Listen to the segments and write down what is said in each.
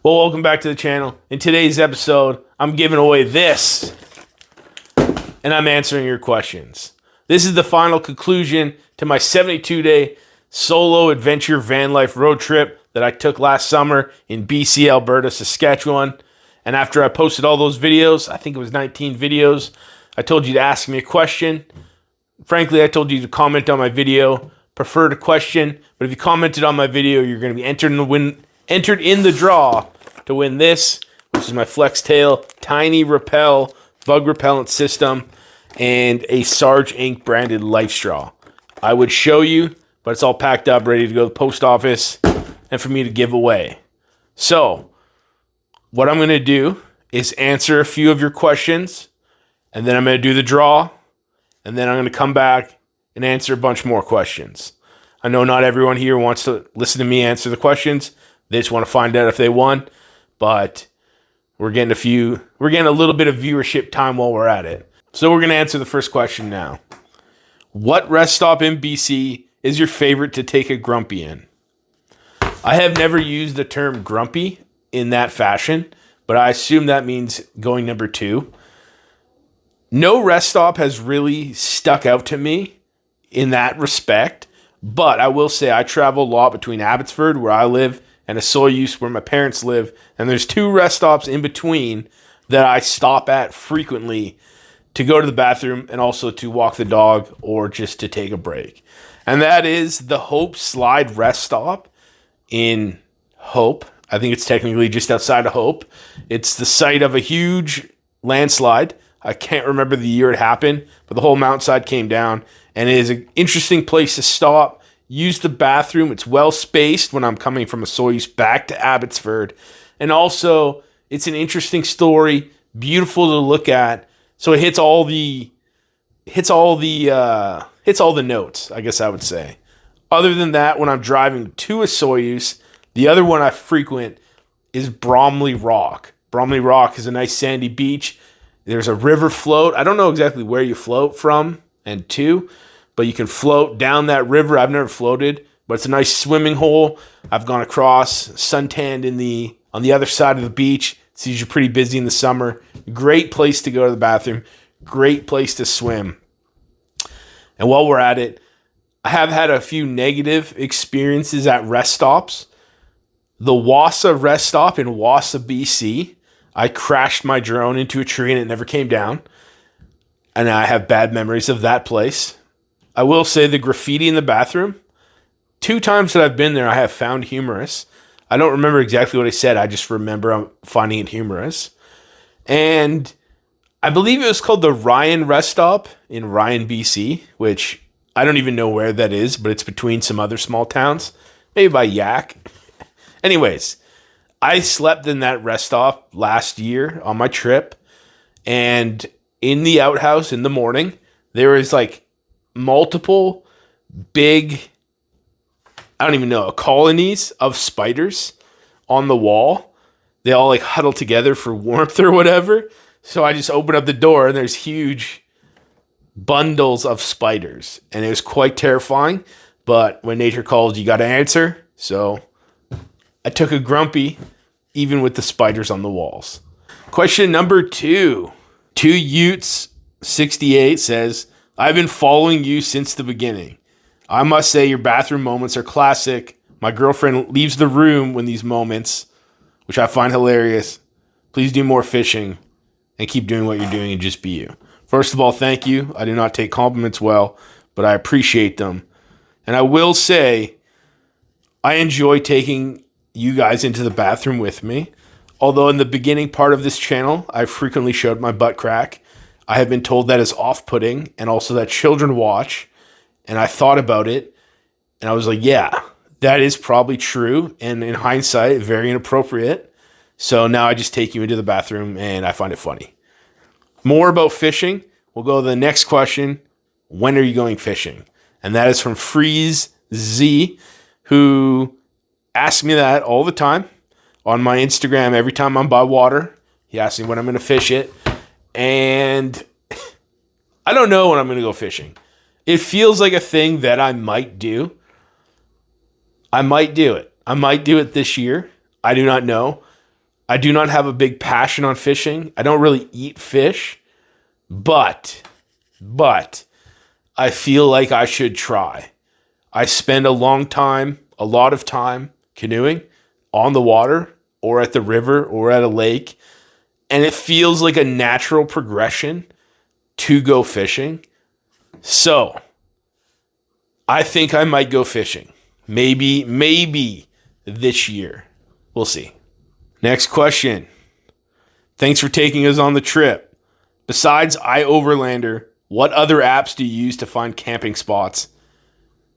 Well, welcome back to the channel. In today's episode, I'm giving away this, and I'm answering your questions. This is the final conclusion to my 72-day solo adventure van life road trip that I took last summer in BC, Alberta, Saskatchewan. And after I posted all those videos, I think it was 19 videos, I told you to ask me a question. Frankly, I told you to comment on my video, preferred a question, but if you commented on my video, you're going to be entered in the draw to win this, which is my Flextail tiny repel bug repellent system and a SARGEinc branded Lifestraw. I would show you, but it's all packed up, ready to go to the post office and for me to give away. So, what I'm going to do is answer a few of your questions, and then I'm going to do the draw, and then I'm going to come back and answer a bunch more questions. I know not everyone here wants to listen to me answer the questions. They just want to find out if they won, but we're getting a little bit of viewership time while we're at it. So we're going to answer the first question now. What rest stop in BC is your favorite to take a grumpy in? I have never used the term grumpy in that fashion, but I assume that means going number 2. No rest stop has really stuck out to me in that respect, but I will say I travel a lot between Abbotsford, where I live, and Osoyoos, where my parents live, and there's 2 rest stops in between that I stop at frequently to go to the bathroom and also to walk the dog or just to take a break. And that is the Hope Slide rest stop in Hope. I think it's technically just outside of Hope. It's the site of a huge landslide. I can't remember the year it happened, but the whole mountainside came down, and it is an interesting place to stop. Use the bathroom. It's well spaced when I'm coming from Osoyoos back to Abbotsford. And also, it's an interesting story, beautiful to look at. So it hits all the notes, I guess I would say. Other than that, when I'm driving to Osoyoos, the other one I frequent is Bromley Rock. Bromley Rock is a nice sandy beach. There's a river float. I don't know exactly where you float from and to, but you can float down that river. I've never floated, but it's a nice swimming hole. I've gone across, suntanned on the other side of the beach. It's usually pretty busy in the summer. Great place to go to the bathroom. Great place to swim. And while we're at it, I have had a few negative experiences at rest stops. The Wassa rest stop in Wassa, BC. I crashed my drone into a tree and it never came down. And I have bad memories of that place. I will say the graffiti in the bathroom, 2 times that I've been there, I have found humorous. I don't remember exactly what I said. I just remember finding it humorous. And I believe it was called the Ryan Rest Stop in Ryan, BC, which I don't even know where that is, but it's between some other small towns, maybe by Yak. Anyways, I slept in that rest stop last year on my trip, and in the outhouse in the morning, there was like multiple big, I don't even know, colonies of spiders on the wall. They all like huddle together for warmth or whatever. So I just opened up the door and there's huge bundles of spiders. And it was quite terrifying. But when nature calls, you got to answer. So I took a grumpy, even with the spiders on the walls. Question number 2. 2Utes68 says, I've been following you since the beginning. I must say your bathroom moments are classic. My girlfriend leaves the room when these moments, which I find hilarious. Please do more fishing and keep doing what you're doing and just be you. First of all, thank you. I do not take compliments well, but I appreciate them. And I will say, I enjoy taking you guys into the bathroom with me. Although in the beginning part of this channel, I frequently showed my butt crack. I have been told that is off-putting and also that children watch. And I thought about it and I was like, yeah, that is probably true. And in hindsight, very inappropriate. So now I just take you into the bathroom and I find it funny. More about fishing. We'll go to the next question. When are you going fishing? And that is from Freeze Z, who asks me that all the time on my Instagram. Every time I'm by water, he asks me when I'm going to fish it. And I don't know when I'm going to go fishing. It feels like a thing that I might do. I might do it. I might do it this year. I do not know. I do not have a big passion on fishing. I don't really eat fish, but I feel like I should try. I spend a lot of time canoeing on the water or at the river or at a lake, and it feels like a natural progression to go fishing. So I think I might go fishing. Maybe this year. We'll see. Next question. Thanks for taking us on the trip. Besides iOverlander, what other apps do you use to find camping spots?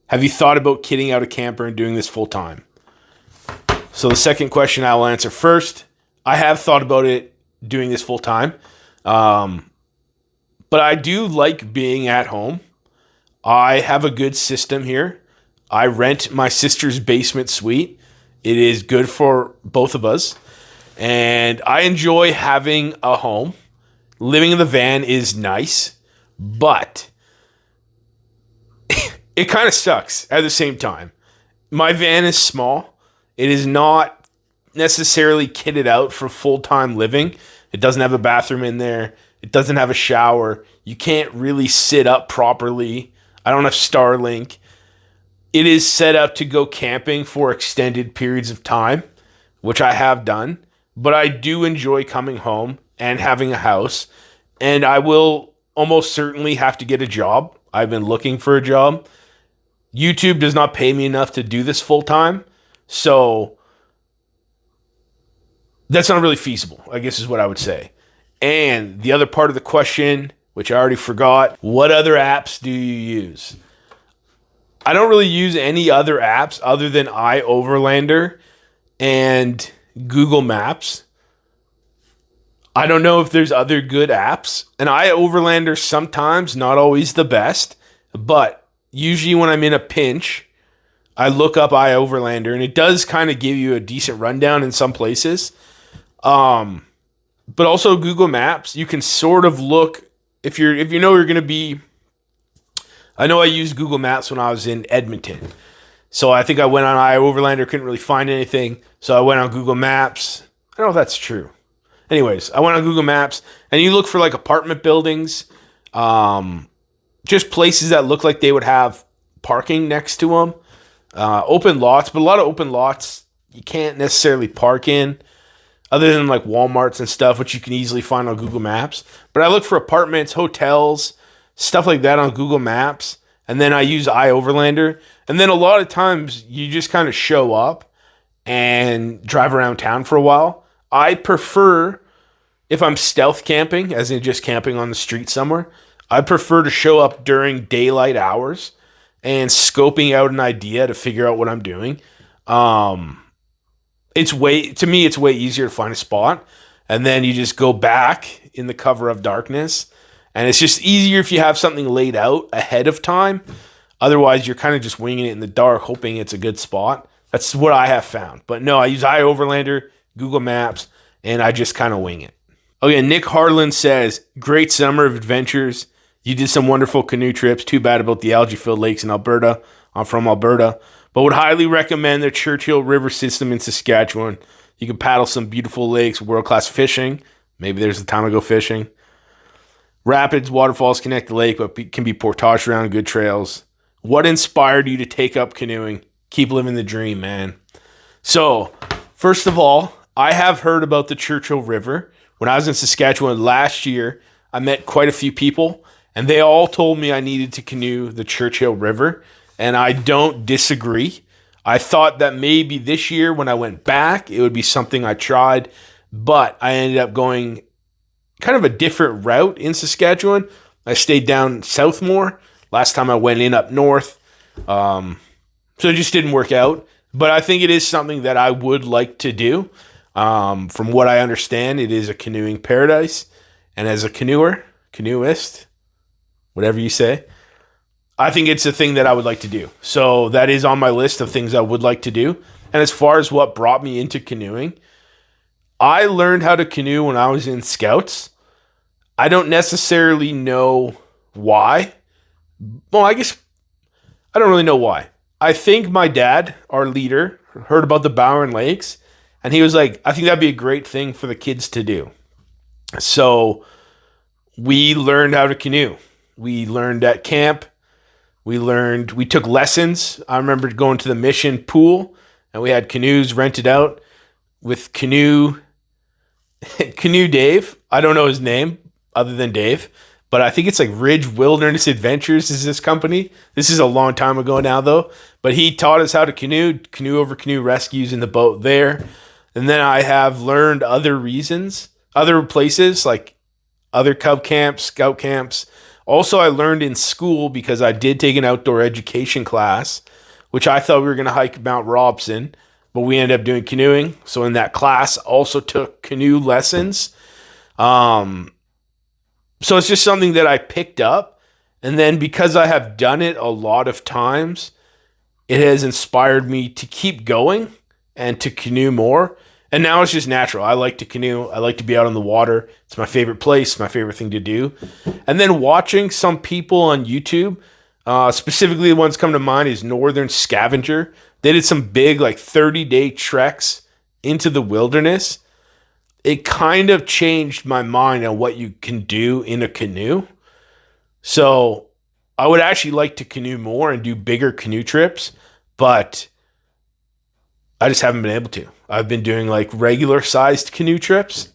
Have you thought about kitting out a camper and doing this full time? So the second question I will answer first. I have thought about it doing this full time. But I do like being at home. I have a good system here. I rent my sister's basement suite. It is good for both of us. And I enjoy having a home. Living in the van is nice, but it kind of sucks at the same time. My van is small. It is not necessarily kitted out for full-time living. It doesn't have a bathroom in there. It doesn't have a shower. You can't really sit up properly. I don't have Starlink. It is set up to go camping for extended periods of time, which I have done. But I do enjoy coming home and having a house. And I will almost certainly have to get a job. I've been looking for a job. YouTube does not pay me enough to do this full time. So that's not really feasible, I guess is what I would say. And the other part of the question, which I already forgot, what other apps do you use? I don't really use any other apps other than iOverlander and Google Maps. I don't know if there's other good apps. And iOverlander sometimes, not always the best, but usually when I'm in a pinch, I look up iOverlander and it does kind of give you a decent rundown in some places. But also Google Maps, you can sort of look if you know you're going to be. I know I used Google Maps when I was in Edmonton. So I think I went on iOverlander, couldn't really find anything. So I went on Google Maps. I don't know if that's true. Anyways, I went on Google Maps and you look for like apartment buildings, just places that look like they would have parking next to them, open lots, but a lot of open lots you can't necessarily park in other than like Walmarts and stuff, which you can easily find on Google Maps. But I look for apartments, hotels, stuff like that on Google Maps. And then I use iOverlander. And then a lot of times you just kind of show up and drive around town for a while. I prefer, if I'm stealth camping, as in just camping on the street somewhere, I prefer to show up during daylight hours and scoping out an idea to figure out what I'm doing. It's way easier to find a spot. And then you just go back in the cover of darkness. And it's just easier if you have something laid out ahead of time. Otherwise, you're kind of just winging it in the dark, hoping it's a good spot. That's what I have found. But no, I use iOverlander, Google Maps, and I just kind of wing it. Okay, Nick Harlan says, great summer of adventures. You did some wonderful canoe trips. Too bad about the algae-filled lakes in Alberta. I'm from Alberta. But would highly recommend the Churchill River system in Saskatchewan. You can paddle some beautiful lakes, world-class fishing. Maybe there's a time to go fishing. Rapids, waterfalls connect the lake, but can be portage around good trails. What inspired you to take up canoeing? Keep living the dream, man. So, first of all, I have heard about the Churchill River. When I was in Saskatchewan last year, I met quite a few people, and they all told me I needed to canoe the Churchill River, and I don't disagree. I thought that maybe this year when I went back, it would be something I tried, but I ended up going kind of a different route in Saskatchewan. I stayed down south more. Last time I went in up north. So it just didn't work out. But I think it is something that I would like to do. From what I understand, it is a canoeing paradise. And as a canoeist, whatever you say, I think it's a thing that I would like to do. So that is on my list of things I would like to do. And as far as what brought me into canoeing, I learned how to canoe when I was in Scouts. I don't necessarily know why. Well, I guess I don't really know why. I think my dad, our leader, heard about the Bowen Lakes And he was like, I think that'd be a great thing for the kids to do. So we learned how to canoe. We learned at camp. We took lessons. I remember going to the Mission pool, and we had canoes rented out with Canoe Dave. I don't know his name other than Dave, but I think it's like Ridge Wilderness Adventures is this company. This is a long time ago now, though. But he taught us how to canoe over canoe rescues in the boat there. And then I have learned other places like other Cub camps, Scout camps. Also, I learned in school because I did take an outdoor education class, which I thought we were going to hike Mount Robson, but we ended up doing canoeing. So in that class, I also took canoe lessons. So it's just something that I picked up. And then because I have done it a lot of times, it has inspired me to keep going and to canoe more. And now it's just natural. I like to canoe. I like to be out on the water. It's my favorite place, my favorite thing to do. And then watching some people on YouTube, specifically the ones come to mind is Northern Scavenger. They did some big 30-day treks into the wilderness. It kind of changed my mind on what you can do in a canoe. So I would actually like to canoe more and do bigger canoe trips, but I just haven't been able to. I've been doing regular sized canoe trips,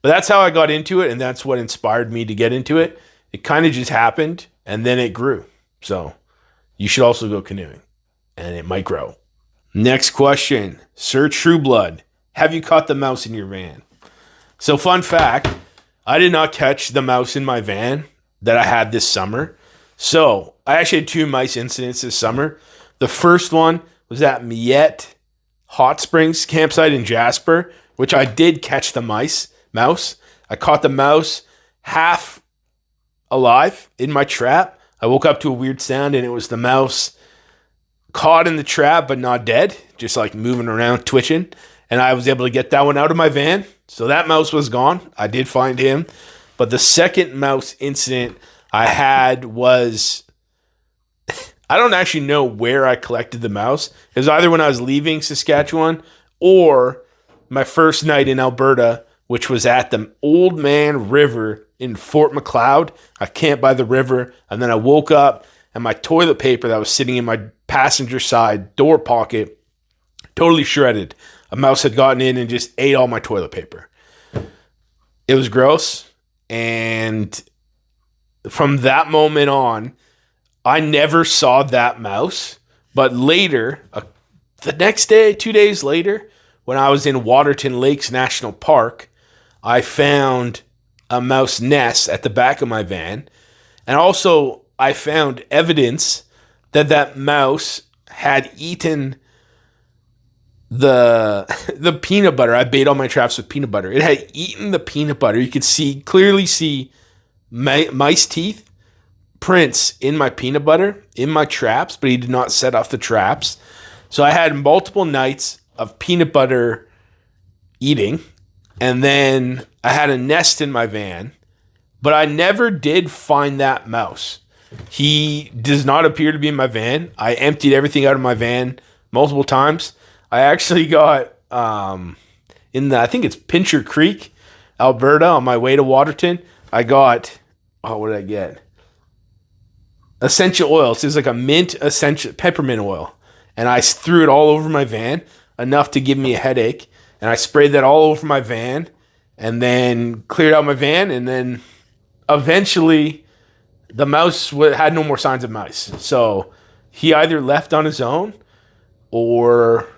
but that's how I got into it. And that's what inspired me to get into it. It kind of just happened and then it grew. So you should also go canoeing and it might grow. Next question, Sir Trueblood. Have you caught the mouse in your van? So fun fact, I did not catch the mouse in my van that I had this summer. So I actually had 2 mice incidents this summer. The first one was at Miette Hot Springs campsite in Jasper, which I did catch the mouse. I caught the mouse half alive in my trap. I woke up to a weird sound and it was the mouse caught in the trap but not dead, just moving around, twitching. And I was able to get that one out of my van. So that mouse was gone. I did find him. But the second mouse incident I had was, I don't actually know where I collected the mouse. It was either when I was leaving Saskatchewan or my first night in Alberta, which was at the Old Man River in Fort Macleod. I camped by the river, and then I woke up, and my toilet paper that was sitting in my passenger side door pocket totally shredded. A mouse had gotten in and just ate all my toilet paper. It was gross, and from that moment on, I never saw that mouse. But later, the next day, 2 days later, when I was in Waterton Lakes National Park, I found a mouse nest at the back of my van. And also, I found evidence that that mouse had eaten the peanut butter. I bait all my traps with peanut butter. It had eaten the peanut butter. You could clearly see mice teeth prints in my peanut butter, in my traps, but he did not set off the traps. So I had multiple nights of peanut butter eating, and then I had a nest in my van, but I never did find that mouse. He does not appear to be in my van. I emptied everything out of my van multiple times. I actually got I think it's Pincher Creek, Alberta, on my way to Waterton. I got, what did I get? Essential oils. It was a mint peppermint oil. And I threw it all over my van, enough to give me a headache. And I sprayed that all over my van and then cleared out my van. And then eventually the mouse had no more signs of mice. So he either left on his own or,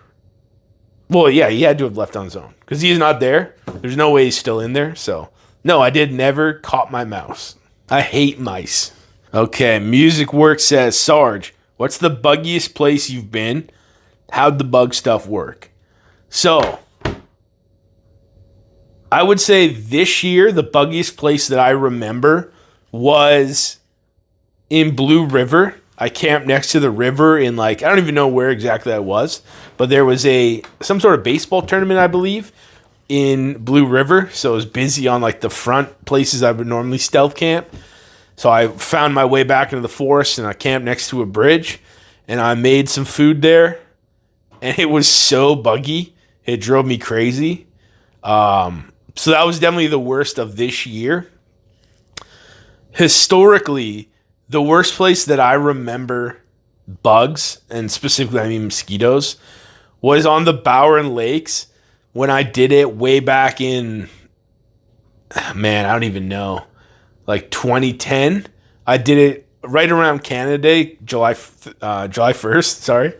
he had to have left on his own because he's not there. There's no way he's still in there. So no, I never caught my mouse. I hate mice. Okay, Music Work says, Sarge, what's the buggiest place you've been? How'd the bug stuff work? So, I would say this year, the buggiest place that I remember was in Blue River. I camped next to the river in I don't even know where exactly I was, but there was some sort of baseball tournament, I believe, in Blue River. So it was busy on the front places I would normally stealth camp. So I found my way back into the forest and I camped next to a bridge and I made some food there. And it was so buggy. It drove me crazy. So that was definitely the worst of this year. Historically, the worst place that I remember bugs, and specifically I mean mosquitoes, was on the Bowen Lakes when I did it way back in, man, I don't even know, like 2010. I did it right around Canada Day, July 1st, sorry.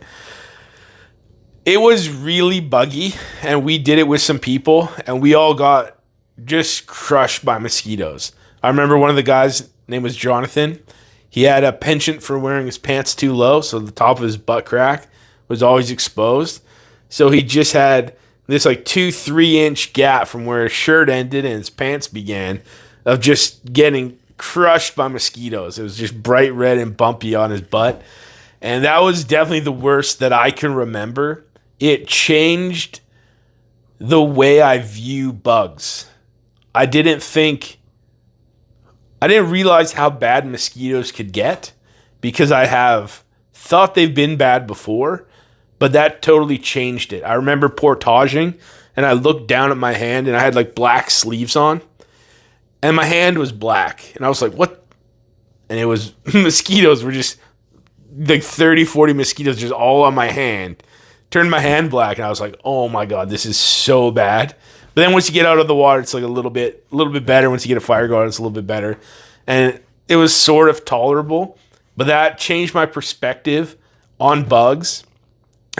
It was really buggy, and we did it with some people, and we all got just crushed by mosquitoes. I remember one of the guys' name was Jonathan. He had a penchant for wearing his pants too low, so the top of his butt crack was always exposed. So he just had this like 2-3 inch gap from where his shirt ended and his pants began of just getting crushed by mosquitoes. It was just bright red and bumpy on his butt. And that was definitely the worst that I can remember. It changed the way I view bugs. I didn't realize how bad mosquitoes could get because I have thought they've been bad before, but that totally changed it. I remember portaging, and I looked down at my hand, and I had like black sleeves on, and my hand was black, and I was like, what? And it was mosquitoes were just like 30, 40 mosquitoes just all on my hand. Turned my hand black, and I was like, oh my God, this is so bad. But then once you get out of the water, it's like a little bit better. Once you get a fire going, it's a little bit better. And it was sort of tolerable, but that changed my perspective on bugs.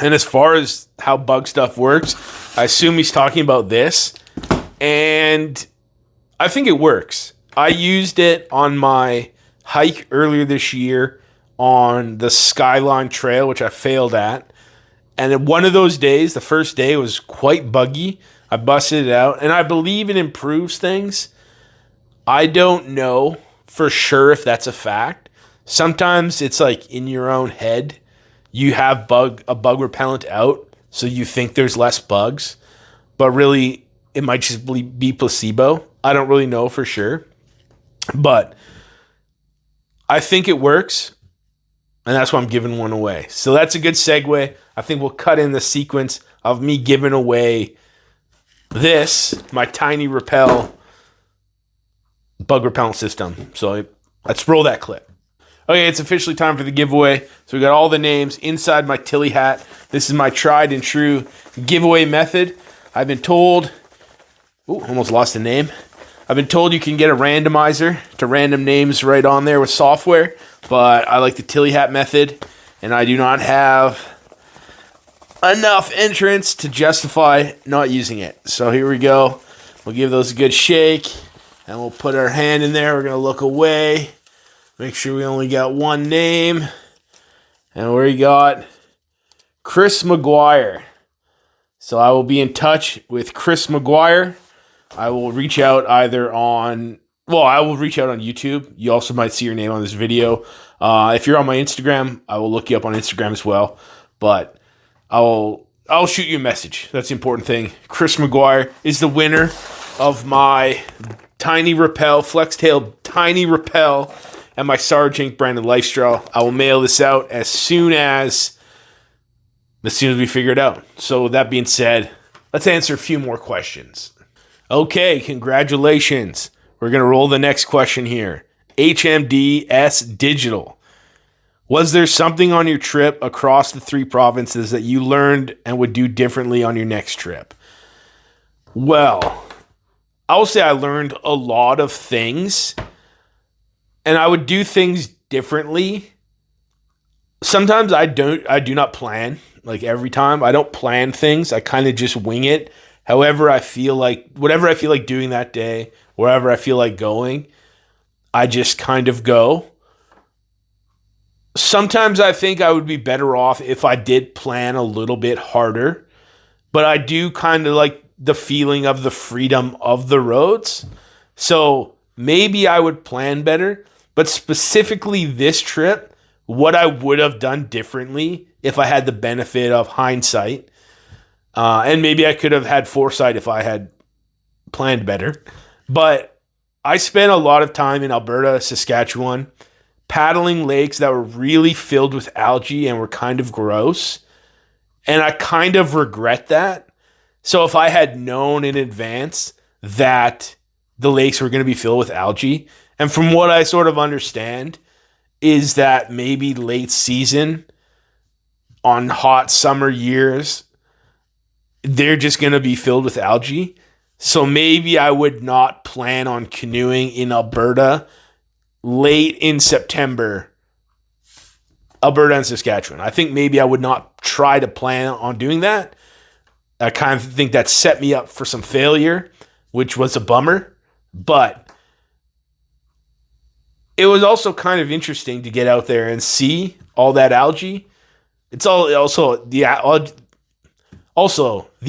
And as far as how bug stuff works, I assume he's talking about this. And I think it works. I used it on my hike earlier this year on the Skyline Trail, which I failed at. And then one of those days, the first day, was quite buggy. I busted it out, and I believe it improves things. I don't know for sure if that's a fact. Sometimes it's like in your own head, you have a bug repellent out, so you think there's less bugs, but really it might just be placebo. I don't really know for sure, but I think it works, and that's why I'm giving one away. So that's a good segue. I think we'll cut in the sequence of me giving away this, my tiny repel bug repellent system. So let's roll that clip. Okay, it's officially time for the giveaway. So we got all the names inside my Tilly hat. This is my tried and true giveaway method. I've been told, almost lost the name. I've been told you can get a randomizer to random names right on there with software, but I like the Tilly hat method, and I do not have enough entrants to justify not using it. So here we go. We'll give those a good shake, and we'll put our hand in there. We're going to look away. Make sure we only got one name. And we got Chris McGuire. So I will be in touch with Chris McGuire. I will reach out I will reach out on YouTube. You also might see your name on this video. If you're on my Instagram, I will look you up on Instagram as well. But I'll shoot you a message. That's the important thing. Chris McGuire is the winner of my tiny repel, Flextail tiny repel, and my SARGEinc branded Lifestraw. I will mail this out as soon as we figure it out. So with that being said, let's answer a few more questions. Okay, congratulations. We're going to roll the next question here. HMDS Digital. Was there something on your trip across the 3 provinces that you learned and would do differently on your next trip? Well, I will say I learned a lot of things, and I would do things differently. Sometimes I do not plan, like every time. I don't plan things. I kind of just wing it. Whatever I feel like doing that day, wherever I feel like going, I just kind of go. Sometimes I think I would be better off if I did plan a little bit harder, but I do kind of like the feeling of the freedom of the roads. So maybe I would plan better, but specifically this trip, what I would have done differently if I had the benefit of hindsight, and maybe I could have had foresight if I had planned better, but I spent a lot of time in Alberta, Saskatchewan, paddling lakes that were really filled with algae and were kind of gross. And I kind of regret that. So if I had known in advance that the lakes were going to be filled with algae, and from what I sort of understand is that maybe late season on hot summer years, they're just going to be filled with algae. So maybe I would not plan on canoeing in Alberta late in September, Alberta and Saskatchewan. I think maybe I would not try to plan on doing that. I kind of think that set me up for some failure, which was a bummer. But it was also kind of interesting to get out there and see all that algae. It's all also the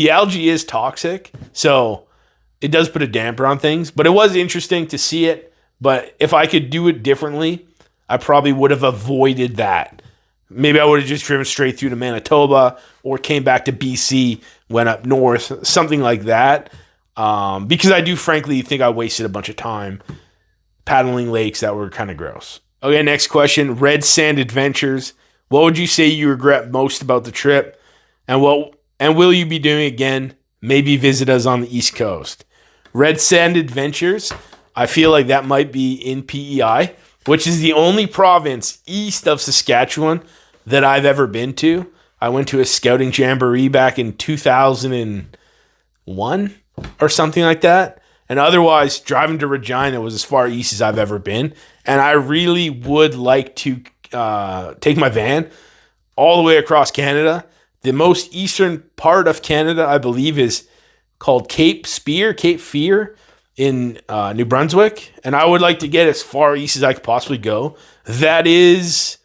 algae is toxic, so it does put a damper on things. But it was interesting to see it. But if I could do it differently, I probably would have avoided that. Maybe I would have just driven straight through to Manitoba or came back to BC, went up north, something like that. Because I do frankly think I wasted a bunch of time paddling lakes that were kind of gross. Okay, next question. Red Sand Adventures. What would you say you regret most about the trip? And will you be doing again? Maybe visit us on the East Coast. Red Sand Adventures. I feel like that might be in PEI, which is the only province east of Saskatchewan that I've ever been to. I went to a scouting jamboree back in 2001 or something like that. And otherwise, driving to Regina was as far east as I've ever been. And I really would like to take my van all the way across Canada. The most eastern part of Canada, I believe, is called Cape Fear in New Brunswick. And I would like to get as far east as I could possibly go. That is,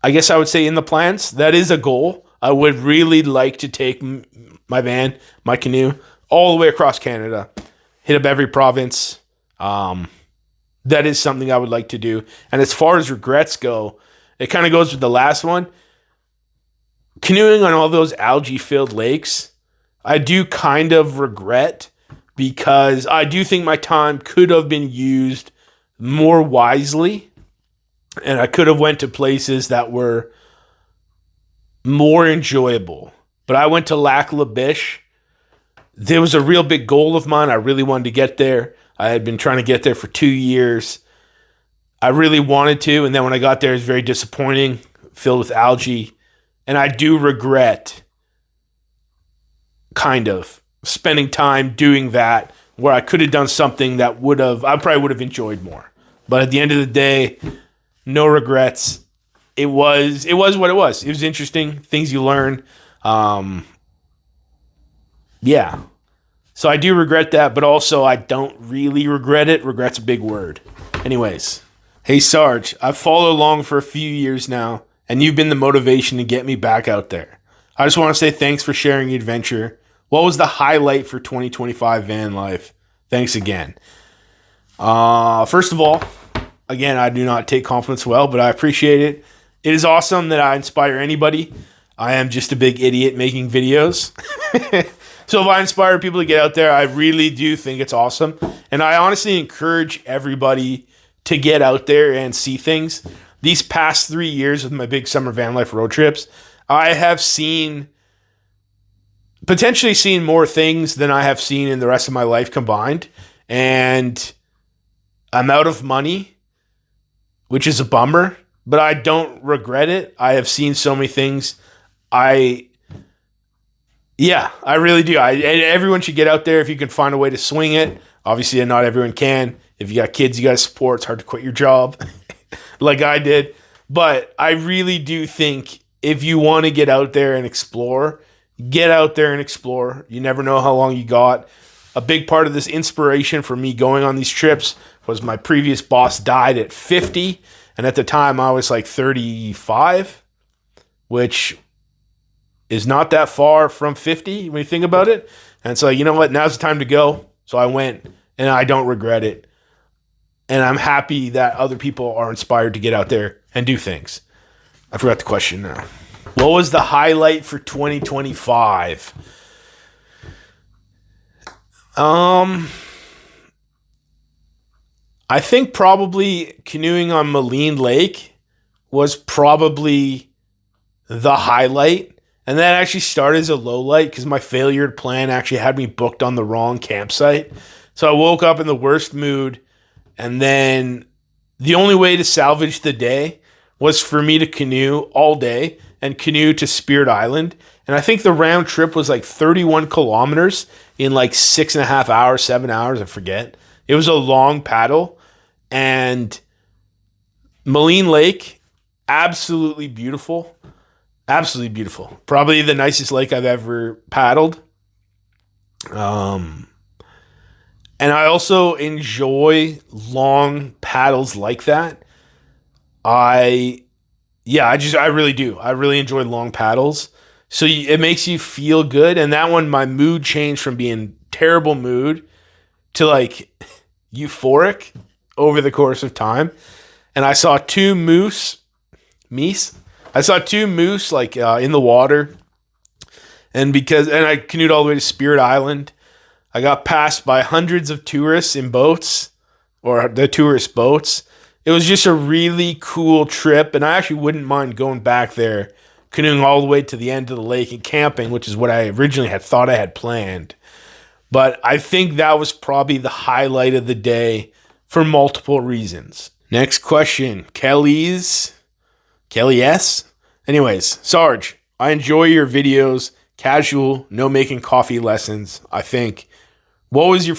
I guess I would say, in the plans. That is a goal. I would really like to take my van, my canoe, all the way across Canada, hit up every province. That is something I would like to do. And as far as regrets go, it kind of goes with the last one. Canoeing on all those algae-filled lakes, I do kind of regret, because I do think my time could have been used more wisely, and I could have went to places that were more enjoyable. But I went to Lac La Biche. There was a real big goal of mine. I really wanted to get there. I had been trying to get there for 2 years. I really wanted to, and then when I got there, it was very disappointing, filled with algae. And I do regret kind of spending time doing that, where I could have done something that I probably would have enjoyed more. But at the end of the day, no regrets. It was what it was. It was interesting, things you learn. Yeah. So I do regret that, but also I don't really regret it. Regret's a big word. Anyways. Hey, Sarge, I've followed along for a few years now, and you've been the motivation to get me back out there. I just want to say thanks for sharing your adventure. What was the highlight for 2025 van life? Thanks again. First of all, again, I do not take compliments well, but I appreciate it. It is awesome that I inspire anybody. I am just a big idiot making videos. So if I inspire people to get out there, I really do think it's awesome. And I honestly encourage everybody to get out there and see things. These past 3 years with my big summer van life road trips, I have potentially seen more things than I have seen in the rest of my life combined. And I'm out of money, which is a bummer, but I don't regret it. I have seen so many things. I really do. Everyone should get out there if you can find a way to swing it. Obviously, not everyone can. If you got kids, you got to support. It's hard to quit your job like I did. But I really do think if you want to get out there and explore, get out there and explore. You never know how long you got. A big part of this inspiration for me going on these trips was my previous boss died at 50. And at the time, I was like 35, which is not that far from 50 when you think about it. And so, you know what? Now's the time to go. So I went, and I don't regret it. And I'm happy that other people are inspired to get out there and do things. I forgot the question now. What was the highlight for 2025? I think probably canoeing on Moline Lake was probably the highlight. And that actually started as a low light because my failure to plan actually had me booked on the wrong campsite. So I woke up in the worst mood, and then the only way to salvage the day was for me to canoe all day and canoe to Spirit Island. And I think the round trip was like 31 kilometers in like 6.5 hours, 7 hours, I forget. It was a long paddle. And Moline Lake, absolutely beautiful. Absolutely beautiful. Probably the nicest lake I've ever paddled. And I also enjoy long paddles like that. I really do. I really enjoy long paddles. So it makes you feel good. And that one, my mood changed from being terrible mood to like euphoric over the course of time. And I saw two moose like in the water. And I canoed all the way to Spirit Island. I got passed by hundreds of tourists in boats, or the tourist boats. It was just a really cool trip, and I actually wouldn't mind going back there, canoeing all the way to the end of the lake and camping, which is what I originally had thought I had planned. But I think that was probably the highlight of the day for multiple reasons. Next question, Kelly S. Anyways, Sarge, I enjoy your videos, casual, no making coffee lessons, I think. What is your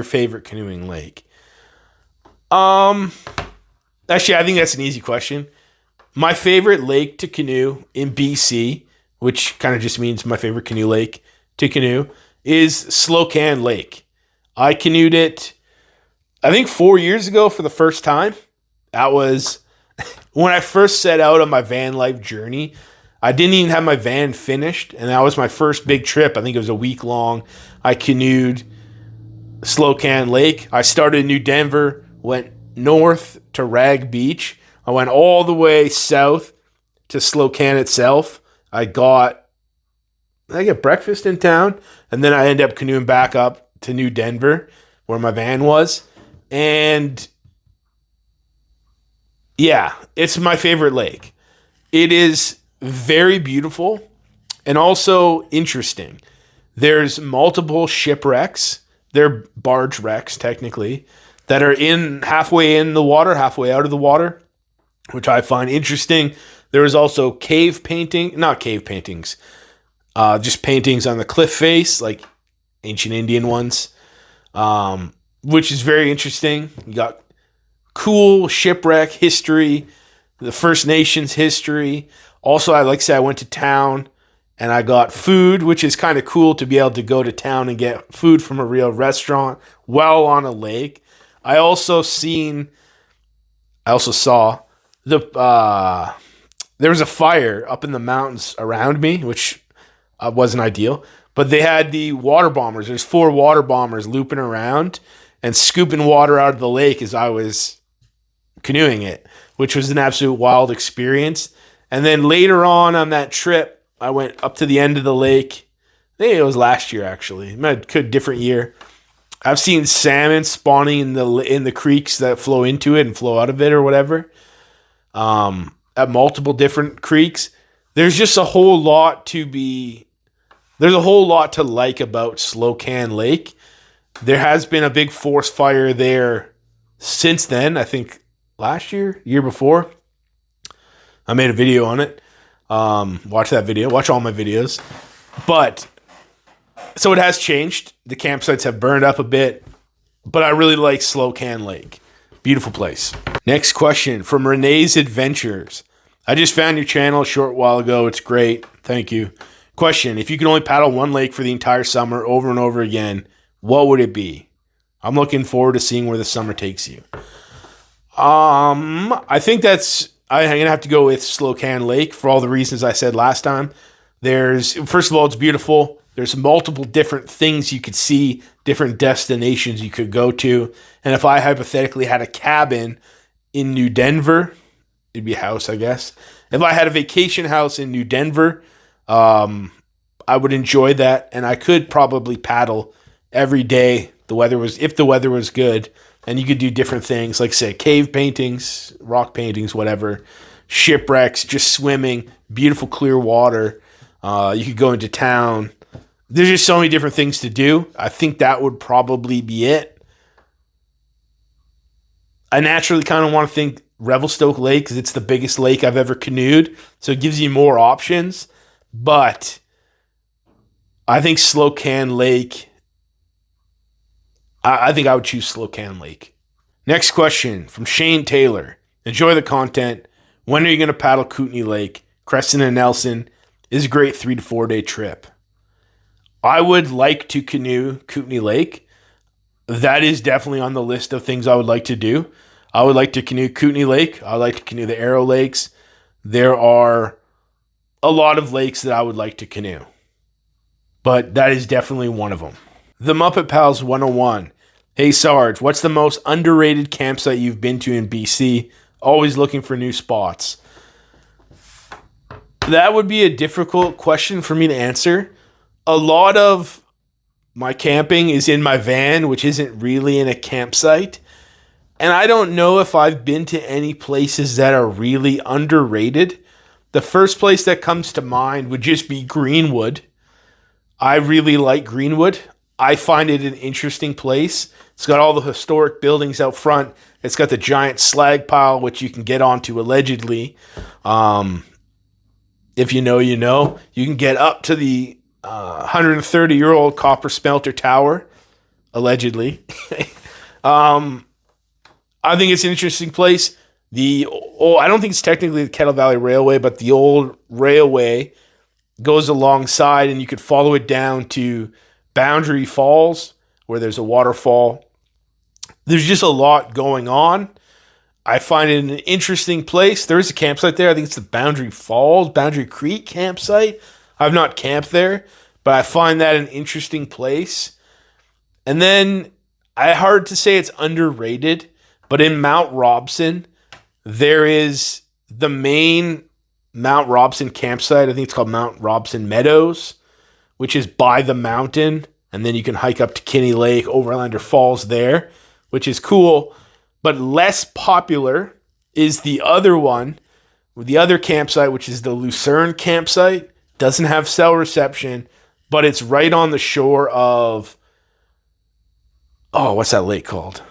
favorite canoeing lake? Actually, I think that's an easy question. My favorite lake to canoe in BC, which kind of just means my favorite canoe lake to canoe, is Slocan Lake. I canoed it, I think 4 years ago for the first time. That was when I first set out on my van life journey. I didn't even have my van finished, and that was my first big trip. I think it was a week long. I canoed Slocan Lake. I started in New Denver, went north to Rag Beach. I went all the way south to Slocan itself. I get breakfast in town, and then I end up canoeing back up to New Denver, where my van was. And yeah, it's my favorite lake. It is very beautiful and also interesting. There's multiple shipwrecks. They're barge wrecks, technically, that are halfway in the water, halfway out of the water, which I find interesting. There is also not cave paintings, just paintings on the cliff face, like ancient Indian ones, which is very interesting. You got cool shipwreck history, the First Nations history. Also, I went to town and I got food, which is kind of cool to be able to go to town and get food from a real restaurant while on a lake. I also saw there was a fire up in the mountains around me, which wasn't ideal. But they had the water bombers. There's 4 water bombers looping around and scooping water out of the lake as I was canoeing it, which was an absolute wild experience. And then later on that trip, I went up to the end of the lake. I think it was last year, actually. It might have a different year. I've seen salmon spawning in the creeks that flow into it and flow out of it or whatever. At multiple different creeks. There's just a whole lot to like about Slocan Lake. There has been a big forest fire there since then. I think last year, year before. I made a video on it. Watch that video. Watch all my videos. But so it has changed. The campsites have burned up a bit. But I really like Slocan Lake. Beautiful place. Next question from Renee's Adventures. I just found your channel a short while ago. It's great. Thank you. Question. If you could only paddle one lake for the entire summer over and over again, what would it be? I'm looking forward to seeing where the summer takes you. I think I'm going to have to go with Slocan Lake for all the reasons I said last time. First of all, it's beautiful. There's multiple different things you could see, different destinations you could go to. And if I hypothetically had a cabin in New Denver, it'd be a house, I guess. If I had a vacation house in New Denver, I would enjoy that. And I could probably paddle every day if the weather was good. And you could do different things, like, say, cave paintings, rock paintings, whatever, shipwrecks, just swimming, beautiful clear water. You could go into town. There's just so many different things to do. I think that would probably be it. I naturally kind of want to think Revelstoke Lake because it's the biggest lake I've ever canoed. So it gives you more options. But I think Slocan Lake, I think I would choose Slocan Lake. Next question from Shane Taylor. Enjoy the content. When are you going to paddle Kootenay Lake? Creston and Nelson is a great 3 to 4 day trip. I would like to canoe Kootenay Lake. That is definitely on the list of things I would like to do. I would like to canoe Kootenay Lake. I would like to canoe the Arrow Lakes. There are a lot of lakes that I would like to canoe. But that is definitely one of them. The Muppet Pals 101. Hey Sarge, what's the most underrated campsite you've been to in BC? Always looking for new spots. That would be a difficult question for me to answer. A lot of my camping is in my van, which isn't really in a campsite. And I don't know if I've been to any places that are really underrated. The first place that comes to mind would just be Greenwood. I really like Greenwood. I find it an interesting place. It's got all the historic buildings out front. It's got the giant slag pile, which you can get onto allegedly. If you know, you know. You can get up to the 130-year-old copper smelter tower, allegedly. I think it's an interesting place. I don't think it's technically the Kettle Valley Railway, but the old railway goes alongside, and you could follow it down to Boundary Falls, where there's a waterfall. There's just a lot going on. I find it an interesting place. There is a campsite there. I think it's the Boundary Creek campsite. I've not camped there, but I find that an interesting place. And then, hard to say it's underrated, but in Mount Robson, there is the main Mount Robson campsite. I think it's called Mount Robson Meadows, which is by the mountain. And then you can hike up to Kinney Lake, Overlander Falls there, which is cool. But less popular is the other one, the other campsite, which is the Lucerne campsite. Doesn't have cell reception, but it's right on the shore of, what's that lake called?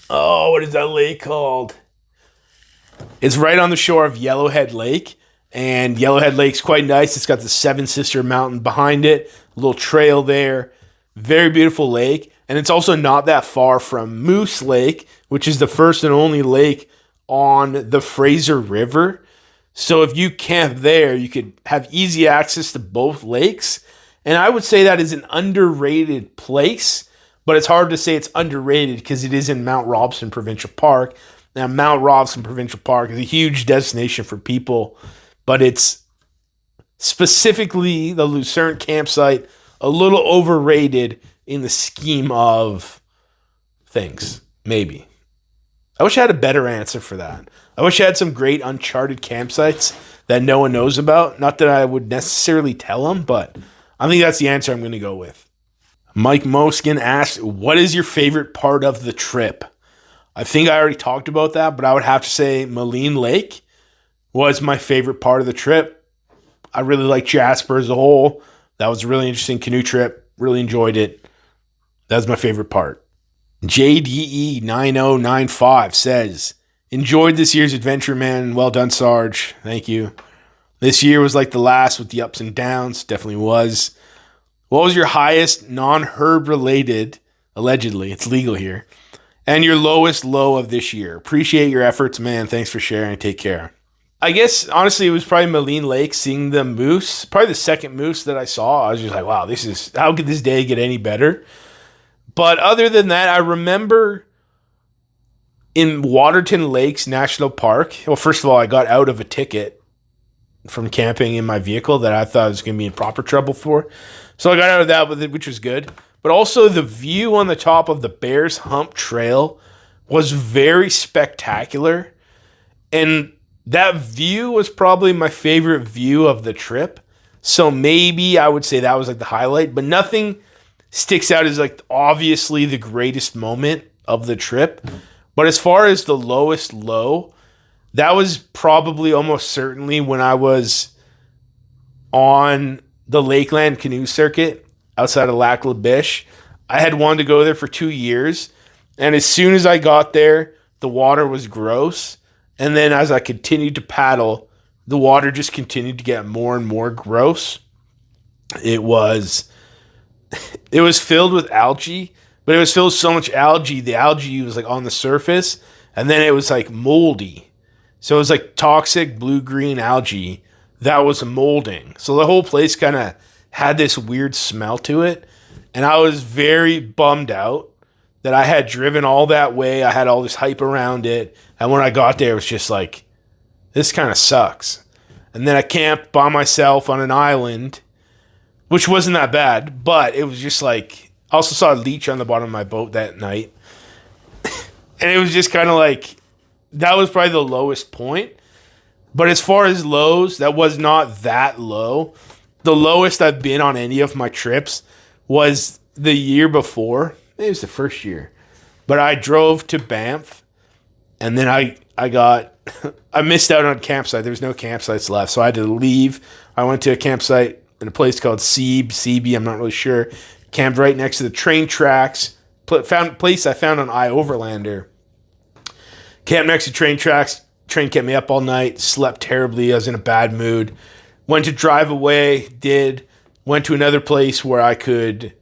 What is that lake called? It's right on the shore of Yellowhead Lake, and Yellowhead Lake's quite nice. It's got the Seven Sister Mountain behind it, a little trail there. Very beautiful lake, and it's also not that far from Moose Lake, which is the first and only lake on the Fraser River. So if you camp there, you could have easy access to both lakes. And I would say that is an underrated place, but it's hard to say it's underrated because it is in Mount Robson Provincial Park. Now, Mount Robson Provincial Park is a huge destination for people, but it's specifically the Lucerne campsite, a little overrated in the scheme of things, maybe. I wish I had a better answer for that. I wish I had some great uncharted campsites that no one knows about. Not that I would necessarily tell them, but I think that's the answer I'm going to go with. Mike Moskin asked, what is your favorite part of the trip? I think I already talked about that, but I would have to say Moline Lake was my favorite part of the trip. I really like Jasper as a whole. That was a really interesting canoe trip. Really enjoyed it. That was my favorite part. JDE9095 says, enjoyed this year's adventure, man. Well done, Sarge. Thank you. This year was like the last with the ups and downs. Definitely was. What was your highest non-herb related, allegedly, it's legal here, and your lowest low of this year? Appreciate your efforts, man. Thanks for sharing. Take care. I guess, honestly, it was probably Moline Lake, seeing the moose. Probably the second moose that I saw. I was just like, wow, how could this day get any better? But other than that, I remember in Waterton Lakes National Park, well, first of all, I got out of a ticket from camping in my vehicle that I thought I was going to be in proper trouble for. So I got out of that with it, which was good. But also the view on the top of the Bears Hump Trail was very spectacular. And that view was probably my favorite view of the trip. So maybe I would say that was like the highlight, but nothing sticks out as like obviously the greatest moment of the trip. But as far as the lowest low, that was probably almost certainly when I was on the Lakeland canoe circuit outside of Lac La Biche. I had wanted to go there for 2 years. And as soon as I got there, the water was gross. And then as I continued to paddle, the water just continued to get more and more gross. It was filled with algae, but it was filled with so much algae. The algae was like on the surface, and then it was like moldy. So it was like toxic blue-green algae that was molding. So the whole place kind of had this weird smell to it. And I was very bummed out that I had driven all that way. I had all this hype around it. And when I got there, it was just like, this kind of sucks. And then I camped by myself on an island, which wasn't that bad, but it was just like, I also saw a leech on the bottom of my boat that night. And it was just kind of like, that was probably the lowest point. But as far as lows, that was not that low. The lowest I've been on any of my trips was the year before. Maybe it was the first year. But I drove to Banff, and then I got I missed out on a campsite. There was no campsites left, so I had to leave. I went to a campsite in a place called Seabee, I'm not really sure. Camped right next to the train tracks. Place I found on iOverlander. Camped next to train tracks. Train kept me up all night. Slept terribly. I was in a bad mood. Went to drive away. Went to another place where I could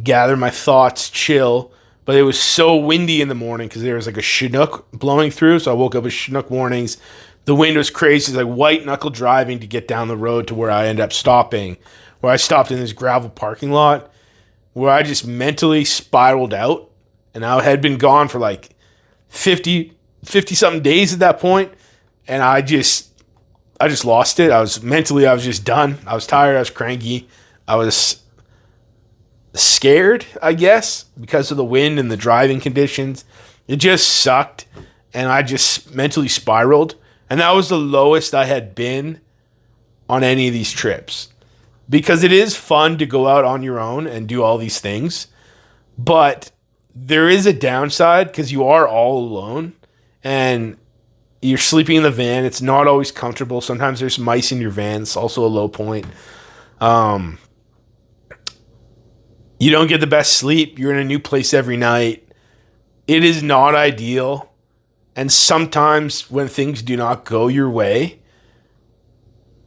gather my thoughts, chill. But it was so windy in the morning because there was like a Chinook blowing through. So I woke up with Chinook warnings. The wind was crazy. It was like white knuckle driving to get down the road to where I ended up stopping. Where I stopped in this gravel parking lot where I just mentally spiraled out. And I had been gone for like 50 something days at that point. And I just lost it. I was just done. I was tired. I was cranky. I was scared, I guess, because of the wind and the driving conditions. It just sucked. And I just mentally spiraled. And that was the lowest I had been on any of these trips. Because it is fun to go out on your own and do all these things. But there is a downside because you are all alone. And you're sleeping in the van. It's not always comfortable. Sometimes there's mice in your van. It's also a low point. You don't get the best sleep. You're in a new place every night. It is not ideal. And sometimes when things do not go your way,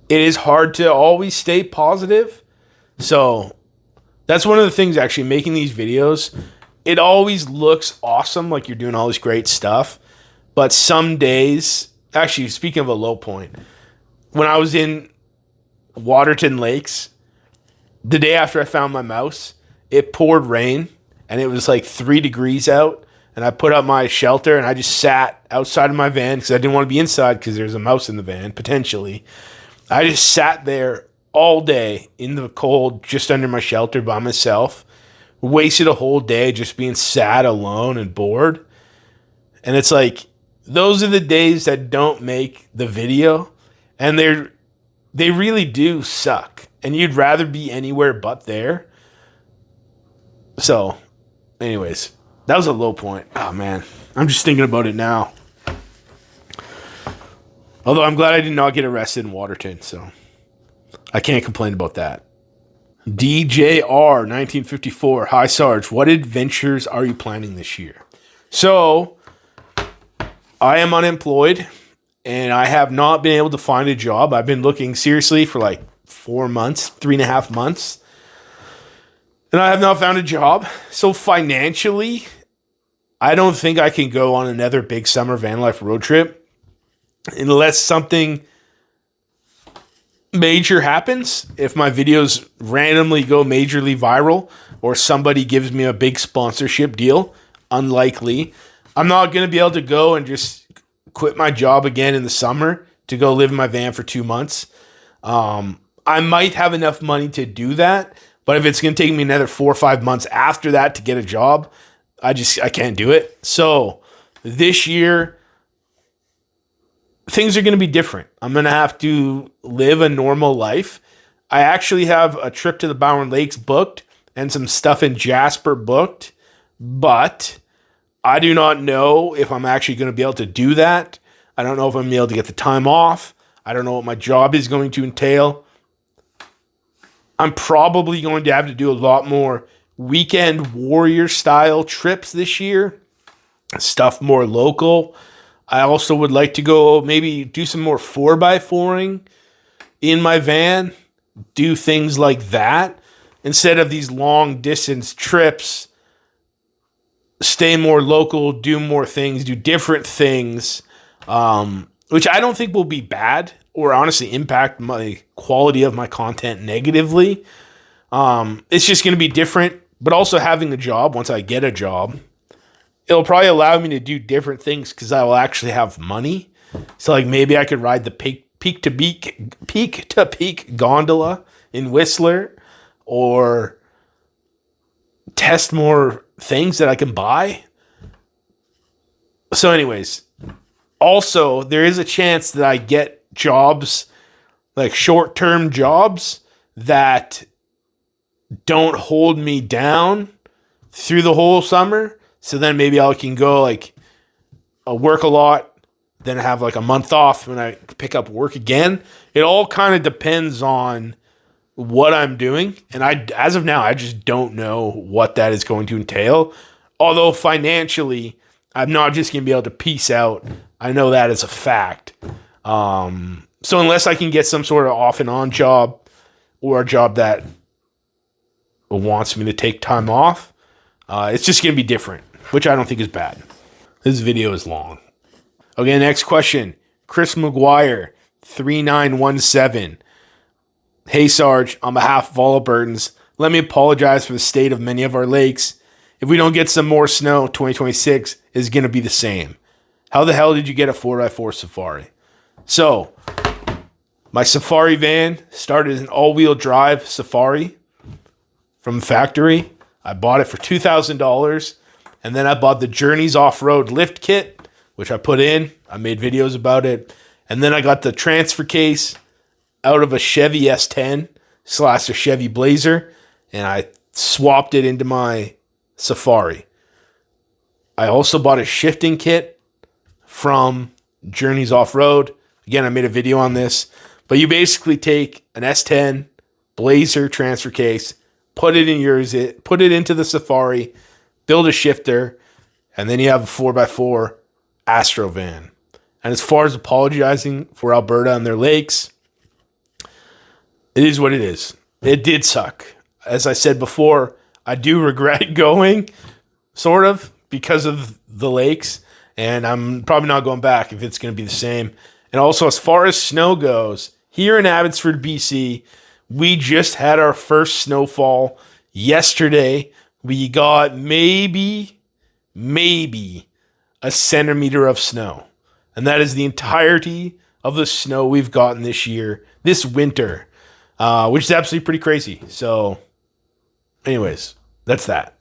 it is hard to always stay positive. So that's one of the things actually making these videos. It always looks awesome, like you're doing all this great stuff. But some days, actually, speaking of a low point, when I was in Waterton Lakes, the day after I found my mouse, it poured rain, and it was like 3 degrees out, and I put up my shelter, and I just sat outside of my van because I didn't want to be inside because there's a mouse in the van, potentially. I just sat there all day in the cold, just under my shelter by myself, wasted a whole day just being sad, alone, and bored. And it's like, those are the days that don't make the video, and they really do suck. And you'd rather be anywhere but there. So, anyways, that was a low point. Oh, man. I'm just thinking about it now. Although I'm glad I did not get arrested in Waterton, so I can't complain about that. DJR 1954. Hi, Sarge. What adventures are you planning this year? So, I am unemployed, and I have not been able to find a job. I've been looking seriously for like 4 months, 3.5 months. And I have not found a job. So financially, I don't think I can go on another big summer van life road trip unless something major happens. If my videos randomly go majorly viral or somebody gives me a big sponsorship deal, unlikely. I'm not going to be able to go and just quit my job again in the summer to go live in my van for 2 months. I might have enough money to do that. But if it's going to take me another 4 or 5 months after that to get a job, I can't do it. So this year, things are going to be different. I'm going to have to live a normal life. I actually have a trip to the Bowen Lakes booked and some stuff in Jasper booked, but I do not know if I'm actually going to be able to do that. I don't know if I'm going to be able to get the time off. I don't know what my job is going to entail. I'm probably going to have to do a lot more weekend warrior style trips this year. Stuff more local. I also would like to go maybe do some more 4x4ing in my van. Do things like that. Instead of these long distance trips, stay more local, do more things, do different things, which I don't think will be bad or honestly impact my quality of my content negatively. It's just going to be different, but also having a job, once I get a job, it'll probably allow me to do different things because I will actually have money. So like maybe I could ride the peak to peak gondola in Whistler, or test more things that I can buy. So anyways, also there is a chance that I get jobs, like short-term jobs that don't hold me down through the whole summer. So then maybe I can go like work a lot, then have like a month off when I pick up work again. It all kind of depends on what I'm doing. And as of now, I just don't know what that is going to entail. Although financially, I'm not just going to be able to piece out. I know that is a fact. So unless I can get some sort of off and on job or a job that wants me to take time off, it's just going to be different, which I don't think is bad. This video is long. Okay, next question. Chris McGuire, 3917. Hey, Sarge, on behalf of all Albertans, let me apologize for the state of many of our lakes. If we don't get some more snow, 2026 is going to be the same. How the hell did you get a 4x4 Safari? So, my Safari van started as an all-wheel drive Safari from the factory. I bought it for $2,000, and then I bought the Journeys Off-Road lift kit, which I put in. I made videos about it. And then I got the transfer case out of a Chevy S10 / a Chevy Blazer, and I swapped it into my Safari. I also bought a shifting kit from Journeys Off-Road. Again, I made a video on this, but you basically take an S10 Blazer transfer case, put it into the Safari, build a shifter, and then you have a 4x4 Astro van. And as far as apologizing for Alberta and their lakes, it is what it is. It did suck. As I said before, I do regret going, sort of, because of the lakes. And I'm probably not going back if it's going to be the same. And also, as far as snow goes, here in Abbotsford, BC, we just had our first snowfall yesterday. We got maybe a centimeter of snow. And that is the entirety of the snow we've gotten this year, this winter. Which is absolutely pretty crazy. So, anyways, that's that.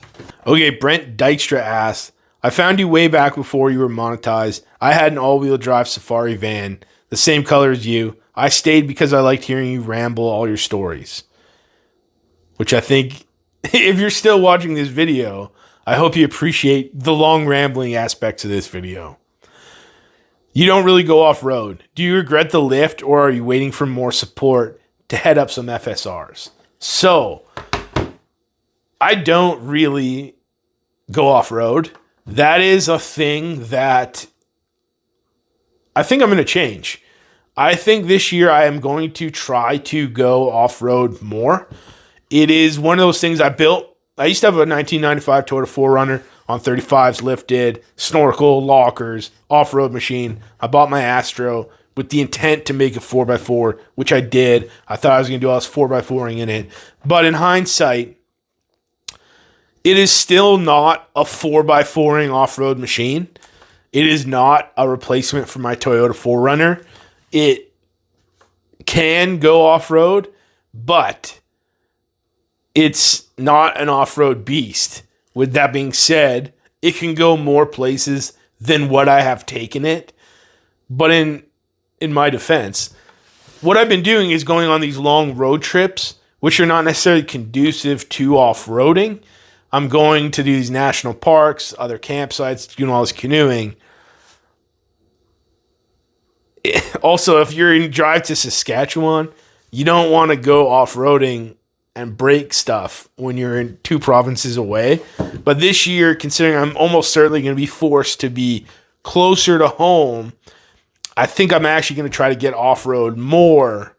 Okay, Brent Dykstra asked, I found you way back before you were monetized. I had an all-wheel drive Safari van, the same color as you. I stayed because I liked hearing you ramble all your stories. Which I think, if you're still watching this video, I hope you appreciate the long rambling aspects of this video. You don't really go off-road. Do you regret the lift, or are you waiting for more support to head up some FSRs? So, I don't really go off-road. That is a thing that I think I'm going to change. I think this year I am going to try to go off-road more. It is one of those things I built. I used to have a 1995 Toyota 4Runner on 35s, lifted, snorkel, lockers, off-road machine. I bought my Astro with the intent to make a 4x4, which I did. I thought I was going to do all this 4x4ing in it. But in hindsight, it is still not a 4x4ing off-road machine. It is not a replacement for my Toyota 4Runner. It can go off-road, but it's not an off-road beast. With that being said, it can go more places than what I have taken it. But in my defense, what I've been doing is going on these long road trips, which are not necessarily conducive to off-roading. I'm going to these national parks, other campsites, doing all this canoeing. Also, if you're in drive to Saskatchewan, you don't want to go off-roading and break stuff when you're in 2 provinces away. But this year, considering I'm almost certainly going to be forced to be closer to home, I think I'm actually going to try to get off-road more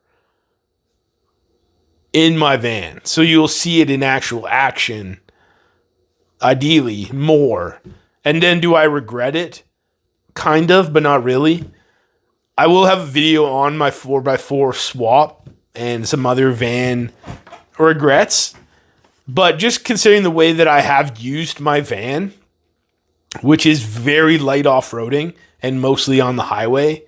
in my van. So you'll see it in actual action, ideally, more. And then do I regret it? Kind of, but not really. I will have a video on my 4x4 swap and some other van regrets. But just considering the way that I have used my van, which is very light off-roading and mostly on the highway,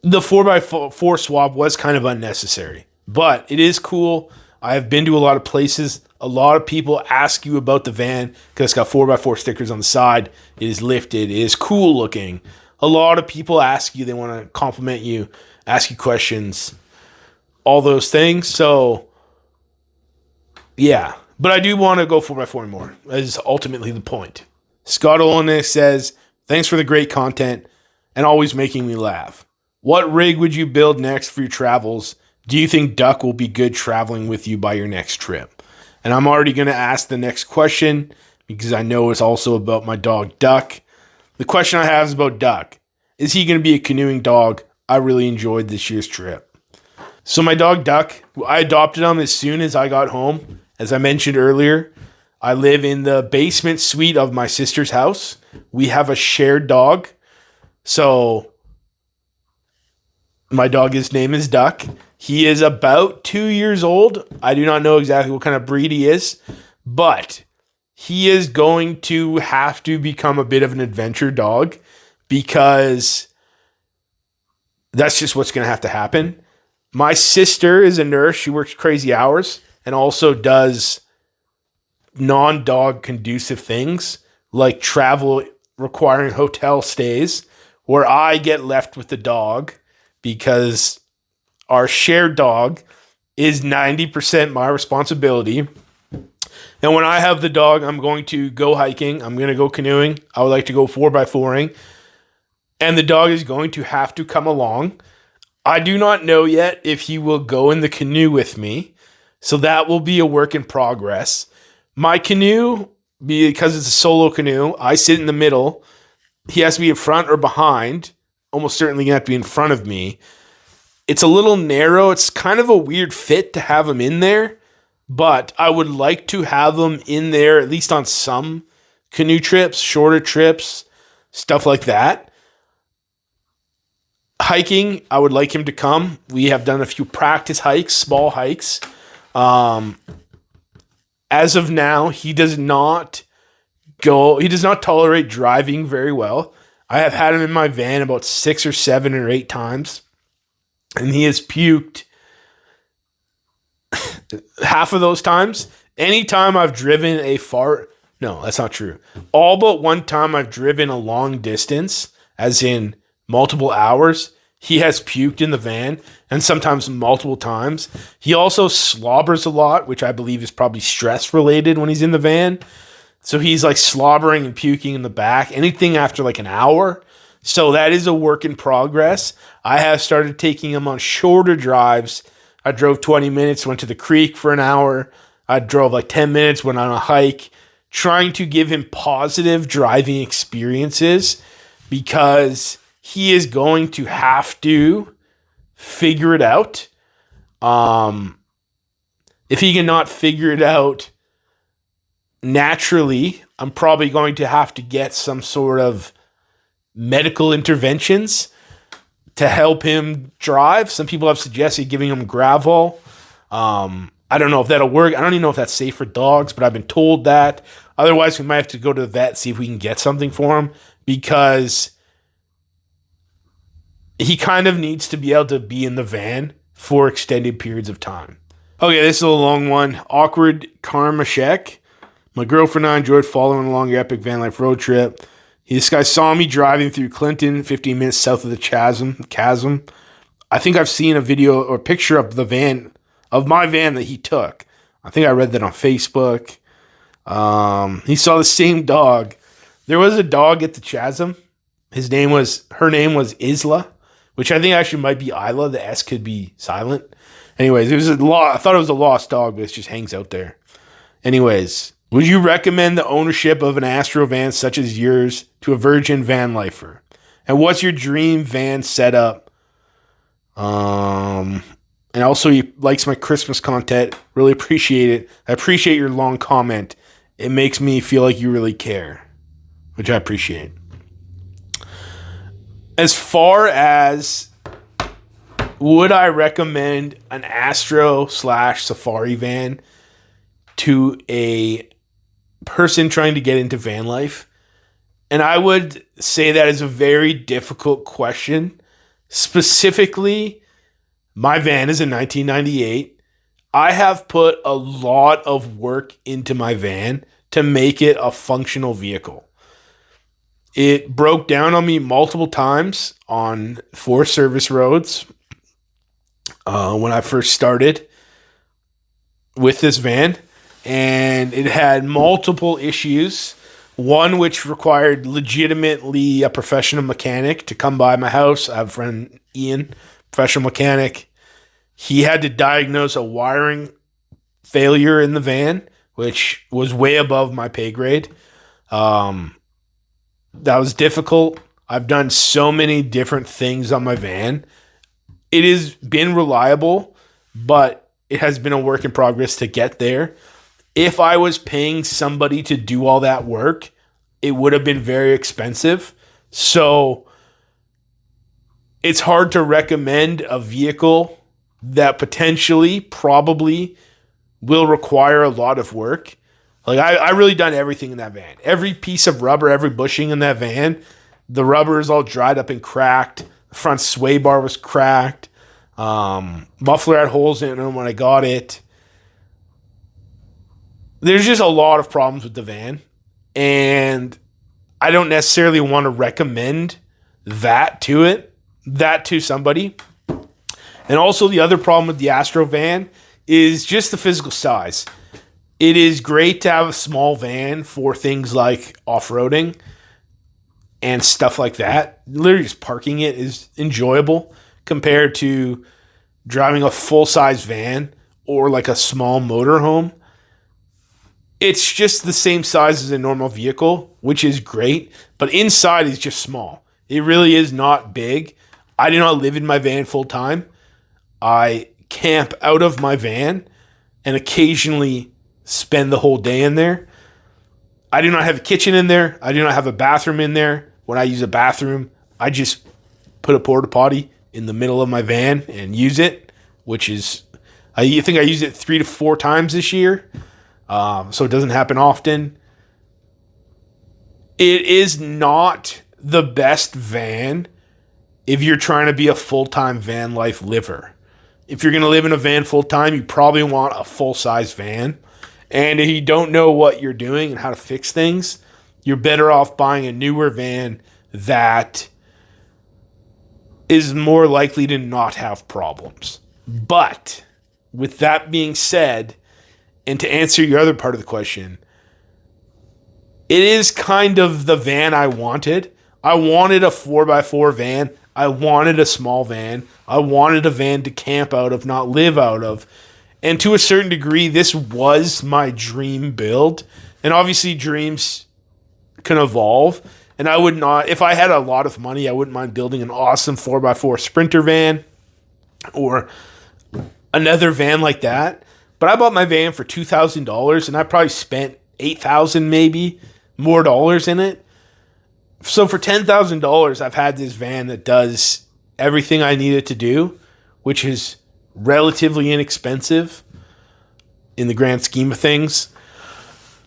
the 4x4 swap was kind of unnecessary. But it is cool. I have been to a lot of places. A lot of people ask you about the van because it's got 4x4 stickers on the side. It is lifted. It is cool looking. A lot of people ask you. They want to compliment you, ask you questions, all those things. So, yeah. But I do want to go 4x4 more. That is ultimately the point. Scott Olenek says, thanks for the great content and always making me laugh. What rig would you build next for your travels? Do you think Duck will be good traveling with you by your next trip? And I'm already going to ask the next question because I know it's also about my dog Duck. The question I have is about Duck. Is he going to be a canoeing dog? I really enjoyed this year's trip. So my dog Duck, I adopted him as soon as I got home. As I mentioned earlier, I live in the basement suite of my sister's house. We have a shared dog. So my dog's name is Duck. He is about 2 years old. I do not know exactly what kind of breed he is, but he is going to have to become a bit of an adventure dog because that's just what's going to have to happen. My sister is a nurse. She works crazy hours and also does non-dog conducive things like travel requiring hotel stays where I get left with the dog because our shared dog is 90% my responsibility. And when I have the dog, I'm going to go hiking. I'm going to go canoeing. I would like to go 4x4ing. And the dog is going to have to come along. I do not know yet if he will go in the canoe with me. So that will be a work in progress. My canoe, because it's a solo canoe, I sit in the middle. He has to be in front or behind. Almost certainly going to have to be in front of me. It's a little narrow. It's kind of a weird fit to have him in there, but I would like to have him in there at least on some canoe trips, shorter trips, stuff like that. Hiking, I would like him to come. We have done a few practice hikes, small hikes. As of now, he does not tolerate driving very well. I have had him in my van about 6 or 7 or 8 times. And he has puked half of those times. Anytime I've driven no, that's not true. All but one time I've driven a long distance, as in multiple hours, he has puked in the van, and sometimes multiple times. He also slobbers a lot, which I believe is probably stress related when he's in the van. So he's like slobbering and puking in the back, anything after like an hour. So that is a work in progress. I have started taking him on shorter drives. I drove 20 minutes, went to the creek for an hour. I drove like 10 minutes, went on a hike, trying to give him positive driving experiences because he is going to have to figure it out. If he cannot figure it out naturally, I'm probably going to have to get some sort of medical interventions to help him drive. Some people have suggested giving him gravel. I don't know if that'll work. I don't even know if that's safe for dogs, but I've been told that. Otherwise, we might have to go to the vet, see if we can get something for him because he kind of needs to be able to be in the van for extended periods of time. Okay, this is a long one. Awkward Karmashek. My girlfriend and I enjoyed following along your epic van life road trip. This guy saw me driving through Clinton, 15 minutes south of the chasm. I think I've seen a video or picture of my van that he took. I think I read that on Facebook. He saw the same dog. There was a dog at the chasm. Her name was Isla, which I think actually might be Isla. The S could be silent. Anyways, I thought it was a lost dog, but it just hangs out there. Anyways, would you recommend the ownership of an Astro van such as yours to a virgin van lifer? And what's your dream van setup? And also, he likes my Christmas content. Really appreciate it. I appreciate your long comment. It makes me feel like you really care, which I appreciate. As far as would I recommend an Astro / Safari van to a person trying to get into van life? And I would say that is a very difficult question. Specifically, my van is a 1998. I have put a lot of work into my van to make it a functional vehicle. It broke down on me multiple times on 4 service roads when I first started with this van. And it had multiple issues. One which required legitimately a professional mechanic to come by my house. I have a friend, Ian, professional mechanic. He had to diagnose a wiring failure in the van, which was way above my pay grade. That was difficult. I've done so many different things on my van. It has been reliable, but it has been a work in progress to get there. If I was paying somebody to do all that work, it would have been very expensive. So it's hard to recommend a vehicle that potentially, probably will require a lot of work. Like I really done everything in that van. Every piece of rubber, every bushing in that van, the rubber is all dried up and cracked. The front sway bar was cracked. Muffler had holes in it when I got it. There's just a lot of problems with the van. And I don't necessarily want to recommend that to somebody. And also the other problem with the Astro van is just the physical size. It is great to have a small van for things like off-roading and stuff like that. Literally just parking it is enjoyable compared to driving a full-size van or like a small motorhome. It's just the same size as a normal vehicle, which is great, but inside is just small. It really is not big. I do not live in my van full time. I camp out of my van and occasionally spend the whole day in there. I do not have a kitchen in there. I do not have a bathroom in there. When I use a bathroom, I just put a porta potty in the middle of my van and use it, which is, I think I used it 3 to 4 times this year. So it doesn't happen often. It is not the best van if you're trying to be a full-time van life liver. If you're going to live in a van full-time, you probably want a full-size van. And if you don't know what you're doing and how to fix things, you're better off buying a newer van that is more likely to not have problems. But with that being said, and to answer your other part of the question, it is kind of the van I wanted. I wanted a 4x4 van. I wanted a small van. I wanted a van to camp out of, not live out of. And to a certain degree, this was my dream build. And obviously, dreams can evolve. And I would not, if I had a lot of money, I wouldn't mind building an awesome 4x4 Sprinter van or another van like that. But I bought my van for $2,000, and I probably spent $8,000 maybe more dollars in it. So for $10,000, I've had this van that does everything I need it to do, which is relatively inexpensive in the grand scheme of things.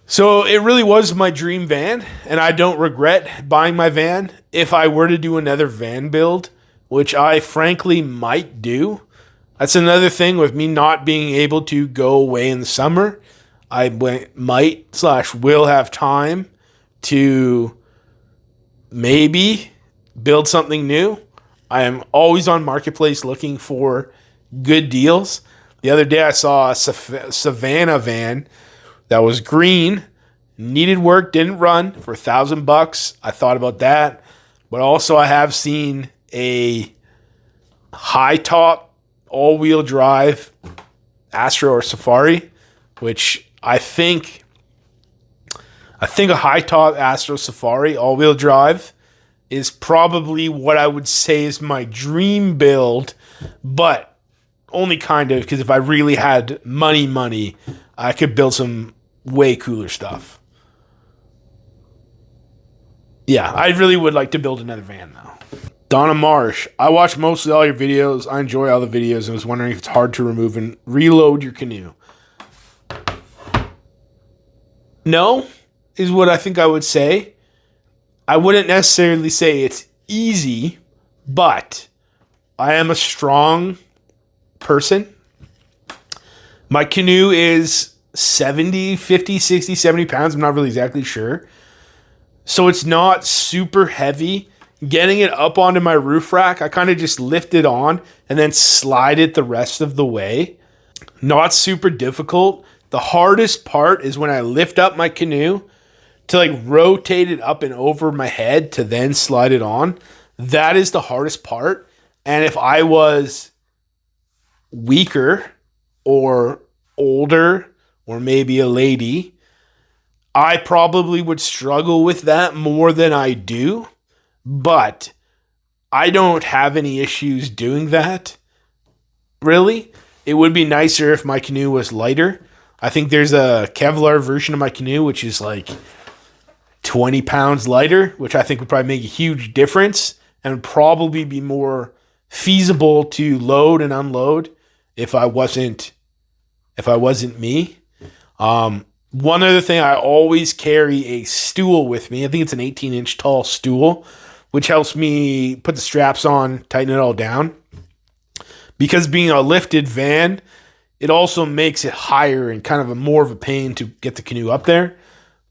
So it really was my dream van, and I don't regret buying my van. If I were to do another van build, which I frankly might do, that's another thing with me not being able to go away in the summer. I will have time to maybe build something new. I am always on Marketplace looking for good deals. The other day I saw a Savannah van that was green, needed work, didn't run, for $1,000. I thought about that. But also I have seen a high top all-wheel drive Astro or Safari, which I think a high top Astro Safari all-wheel drive is probably what I would say is my dream build, but only kind of, because if I really had money, I could build some way cooler stuff. Yeah, I really would like to build another van though. Donna Marsh, I watch mostly all your videos. I enjoy all the videos and was wondering if it's hard to remove and reload your canoe. No, is what I think I would say. I wouldn't necessarily say it's easy, but I am a strong person. My canoe is 70, 50, 60, 70 pounds. I'm not really exactly sure. So it's not super heavy. Getting it up onto my roof rack, I kind of just lift it on and then slide it the rest of the way. Not super difficult. The hardest part is when I lift up my canoe to like rotate it up and over my head to then slide it on. That is the hardest part. And if I was weaker or older or maybe a lady, I probably would struggle with that more than I do. But I don't have any issues doing that, really. It would be nicer if my canoe was lighter. I think there's a Kevlar version of my canoe, which is like 20 pounds lighter, which I think would probably make a huge difference and would probably be more feasible to load and unload if I wasn't me. One other thing, I always carry a stool with me. I think it's an 18-inch tall stool, which helps me put the straps on, tighten it all down. Because being a lifted van, it also makes it higher and kind of more of a pain to get the canoe up there.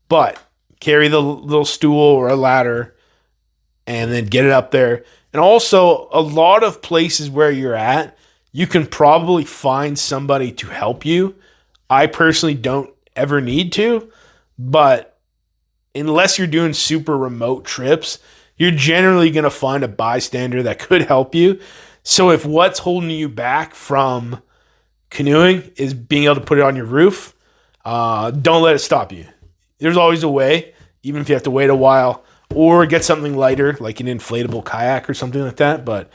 But carry the little stool or a ladder and then get it up there. And also, a lot of places where you're at, you can probably find somebody to help you. I personally don't ever need to, but unless you're doing super remote trips, you're generally going to find a bystander that could help you. So if what's holding you back from canoeing is being able to put it on your roof, don't let it stop you. There's always a way, even if you have to wait a while, or get something lighter, like an inflatable kayak or something like that. But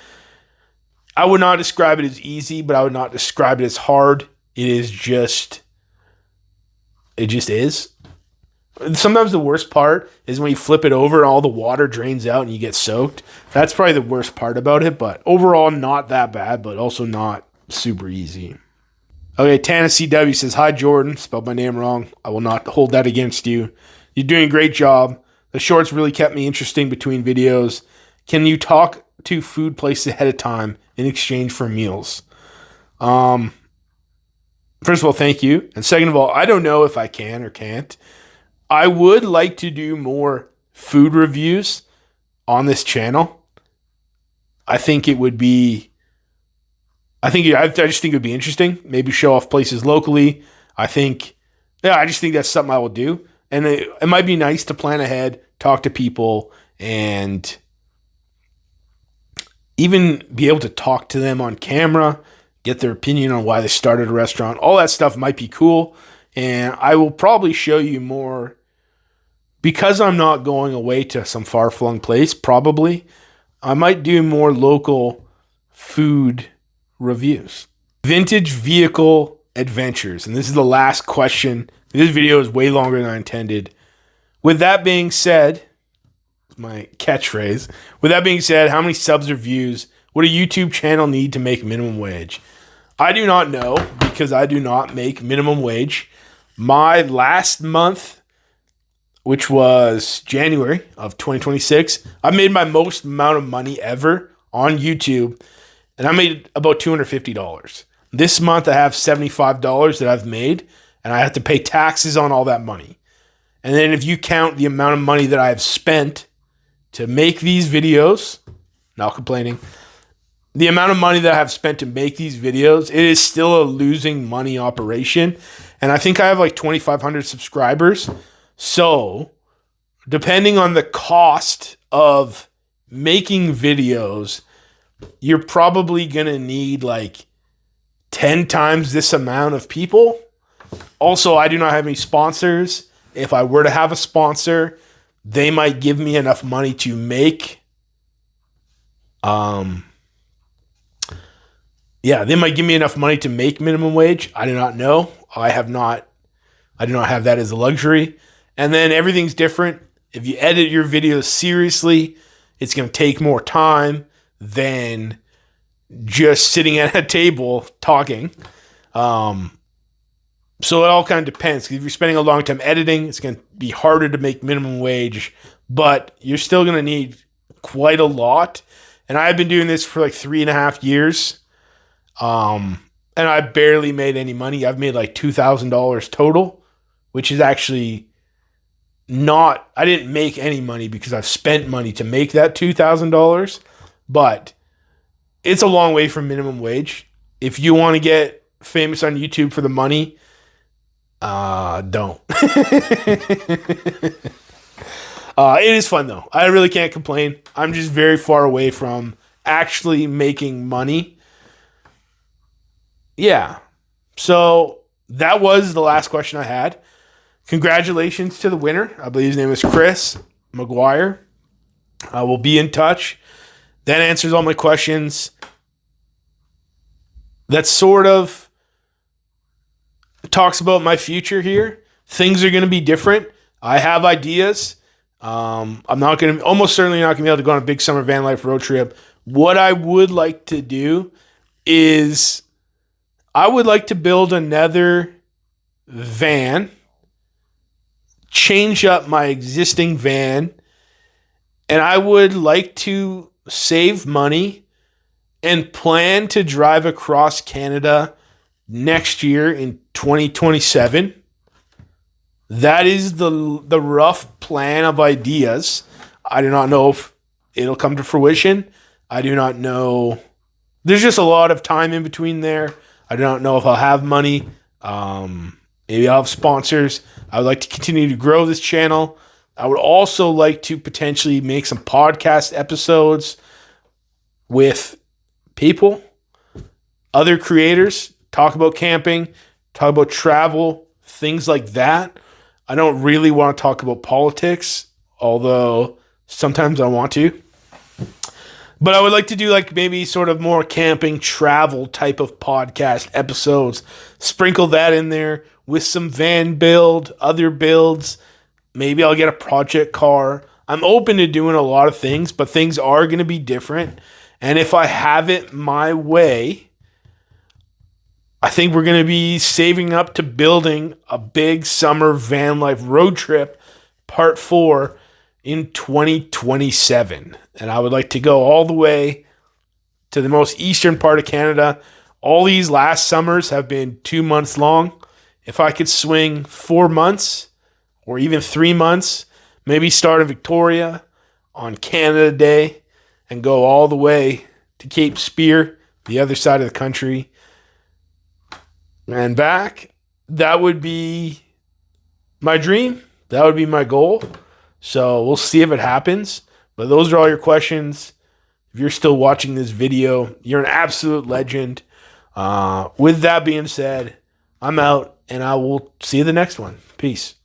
I would not describe it as easy, but I would not describe it as hard. It just is. Sometimes the worst part is when you flip it over and all the water drains out and you get soaked. That's probably the worst part about it, but overall not that bad, but also not super easy. Okay, Tana CW says, "Hi Jordan, spelled my name wrong. I will not hold that against you. You're doing a great job. The shorts really kept me interesting between videos. Can you talk to food places ahead of time in exchange for meals?" First of all, thank you. And second of all, I don't know if I can or can't. I would like to do more food reviews on this channel. I just think it would be interesting. Maybe show off places locally. I just think that's something I will do. And it might be nice to plan ahead, talk to people, and even be able to talk to them on camera, get their opinion on why they started a restaurant. All that stuff might be cool. And I will probably show you more because I'm not going away to some far-flung place, probably. I might do more local food reviews. Vintage vehicle adventures. And this is the last question. This video is way longer than I intended. With that being said, my catchphrase. With that being said, how many subs or views would a YouTube channel need to make minimum wage? I do not know because I do not make minimum wage. My last month, which was January of 2026, I made my most amount of money ever on YouTube, and I made about $250. This month I have $75 that I've made, and I have to pay taxes on all that money. And then if you count the amount of money that I have spent to make these videos, not complaining, the amount of money that I have spent to make these videos, it is still a losing money operation. And I think I have like 2,500 subscribers. So depending on the cost of making videos, you're probably going to need like 10 times this amount of people. Also, I do not have any sponsors. If I were to have a sponsor, they might give me enough money to make. They might give me enough money to make minimum wage. I do not know. I do not have that as a luxury. And then everything's different. If you edit your videos seriously, it's going to take more time than just sitting at a table talking. So it all kind of depends. If you're spending a long time editing, it's going to be harder to make minimum wage, but you're still going to need quite a lot. And I've been doing this for like 3.5 years. And I barely made any money. I've made like $2,000 total, which is actually not, I didn't make any money because I've spent money to make that $2,000, but it's a long way from minimum wage. If you want to get famous on YouTube for the money, don't. It is fun though. I really can't complain. I'm just very far away from actually making money. Yeah. So that was the last question I had. Congratulations to the winner. I believe his name is Chris McGuire. I will be in touch. That answers all my questions. That sort of talks about my future here. Things are going to be different. I have ideas. I'm almost certainly not going to be able to go on a big summer van life road trip. What I would like to do is I would like to build another van, change up my existing van, and I would like to save money and plan to drive across Canada next year in 2027. That is the rough plan of ideas. I do not know if it'll come to fruition. I do not know. There's just a lot of time in between there. I do not know if I'll have money. Maybe I'll have sponsors. I would like to continue to grow this channel. I would also like to potentially make some podcast episodes with people, other creators, talk about camping, talk about travel, things like that. I don't really want to talk about politics, although sometimes I want to. But I would like to do like maybe sort of more camping travel type of podcast episodes. Sprinkle that in there with some van build, other builds. Maybe I'll get a project car. I'm open to doing a lot of things, but things are going to be different. And if I have it my way, I think we're going to be saving up to building a big summer van life road trip, part 4, in 2027. And I would like to go all the way to the most eastern part of Canada. All these last summers have been 2 months long. If I could swing 4 months or even 3 months, maybe start in Victoria on Canada Day and go all the way to Cape Spear, the other side of the country, and back, that would be my dream. That would be my goal. So we'll see if it happens. But those are all your questions. If you're still watching this video, you're an absolute legend. With that being said, I'm out, and I will see you the next one. Peace.